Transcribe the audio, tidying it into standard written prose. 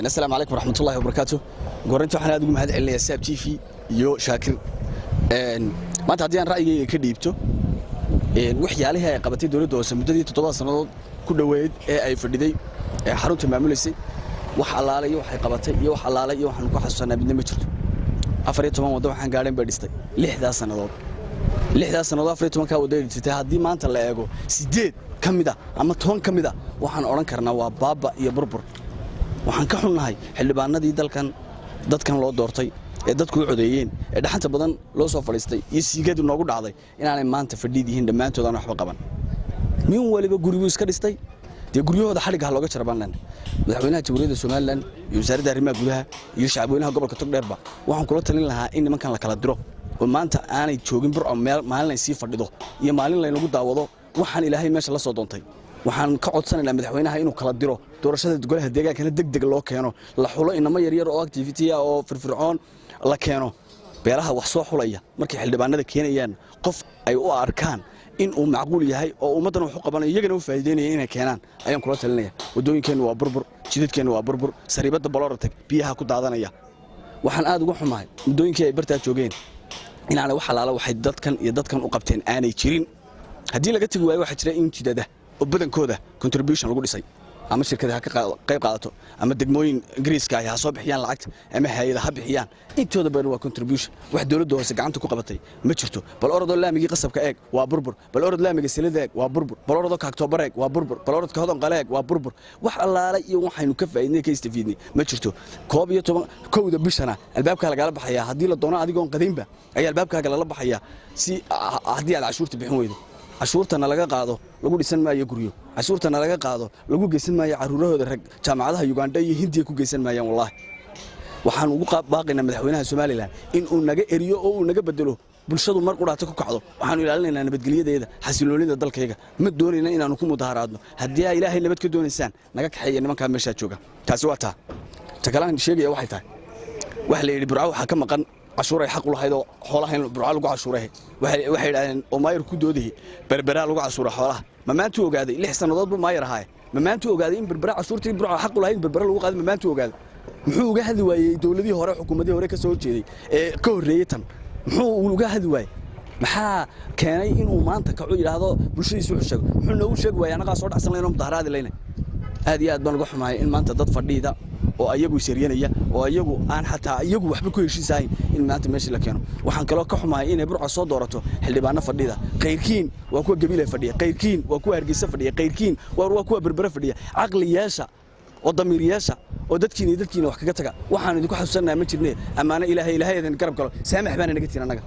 السلام عليكم ورحمة الله وبركاته. قرنت وحنا أدوم هذا اللي يساب تي في يو شاكر. ما تعدي عن رأيي كديبته. وحي عليها قبتي دولة دوسة مدة تطبع سنوات كل واحد أي فردي حرمت معمول سي وحلالي وحي قبتي يو حلالي يو حنكو حسنا بدنا مشرت. أفريت ما وضوح عن قارن بديستي. لحدا سنوات أفريت ما كودي تتهدي ما أنت لا يجو سديد كم ده أما تون كم ده وحن أوران كرنا وبابا يبربر. waxaan ka xunnahay xildhibaanadii dadkan loo doortay ee dadku u codeeyeen ee dhaxanta badan loo soo fadhiistay iyo siigadu noogu dhacday inaanay maanta fadhiideen dhamaantood aan waxba qaban min waliba gurigu iska dhistay de guriyahooda xariga looga jarbanaan madaxweynaha jamhuuriyadda Soomaaliland iyo wasaaradda arrimaha gudaha iyo shacabweynaha gobolka Togdheerba waxaan kula talin lahaa in nimankan la kala diro oo maanta aanay joogin bur maalin ay sii fadhido iyo maalin la inagu daawado waxaan ilaahay meesha la soo doontay waxaan ka codsanaynaa madaxweynaha inuu kala diro doorashada golaha deegaanka degdeg loo keeno la xulo inama yar oo activity oo firfircoon la keeno beeraha wax soo xulaya markii xildhibaanada keenayaan qof ay u arkaan in uu macquul yahay oo ummadan wax u qabanayo iyagana u faa'iideynayaan inay keenaan ayaan kula talinaya wadooyinkeena waa burbur jidadkeena waa burbur sariibada baloortag biyaha ku daadanaya waxaan aad ugu xumahay wadooyinkii ay bartaa joogeen inaanay wax xalaalo waxay dadkan u qabteen aanay jirin hadii laga tagi waayo waxa jira in jidada وبدنكوده contribution lagu dhisay ama shirkadaha ka qayb qaadato ama degmooyin Ingiriiska ay soo bixiyaan lacag ama hay'adaha bixiyaan intooda badan waa contribution wax dawladdu hoose gacanta ku qabatay ma jirto bal orado laamigi qasabka eeg waa burbur bal orado laamiga silada eeg waa burbur bal orado ka October eeg waa burbur bal orado ka hodan qaleeg waa burbur wax allaalay iyo waxaynu ka faa'iidnay ka istifiidnay ma jirto 12 kowda bishana albaabka laga baxaya hadii la doono adigoon qadiinba ay albaabkaaga la baxaya si hadii aad cashuurta bixin weydo cashuurtana laga qaado lagu dhisan maayo guriyo cashuurtana laga qaado lagu geysan maayo caruurahooda rag jaamacadaha Uganda iyo Hindiya ku geysan maayaan wallahi waxaan ugu baaqaynaa madaxweynaha Soomaaliland in uu naga eriyo oo uu naga bedelo bulshadu mar quraata ku kacdo waxaan ilaalinaynaa nabadgelyada xasiloonida dalkayga ma doonayna inaanu ku mudaharaadno hadii ay ilaahay nabad ka doonaysaan naga kaxeeyo nimanka meesha jooga taasi waa ta kale aan sheegaya waxay tahay wax la yiri burco waxa ka maqan cashuur ay xaq u lahayd oo xoolaha in burco lagu cashuuray waxay yiraahdeen oo maayir ku doodiyay berbera lagu cashuuro xoolaha ma maanta ogaaday 6 sanadood buu maayir ahaa ma maanta ogaaday in berbera cashuurtii burco xaq u lahayd berbera lagu qaaday ma maanta ogaaday muxuu uga hadli waayay dawladii hore xukuumadii hore ka soo jeeday ee ka horeeyay tan muxuu uga hadli waayay maxaa keenay inuu maanta ka yiraahdo bulshadiisu wuxuu sheego muxuu noogu sheeg waayay anaga soo dhacsan leeyno mudaharaad leeyna aad iyo aad baan uga xumahay in maanta dad fadhiida oo ayagu sariyanaya oo ayagu aan xataa ayagu waxba ku heshiisay in maanta meeshii la keeno waxaan kale ka xumahay in burco soo doorato xildhibaano fadhida qayrkiin waa kuwa gabiile fadhiya qayrkiin waa kuwa hargeysa fadhiya qayrkiin waa kuwa berbera fadhiya aqliyaasha oo damiiriyaasha oo dadkiina wax kaga taga waxaan idinku xasuusanahay ma jirnee amaana ilaahay ilaahay garab galo saamax baan naga tiin anaga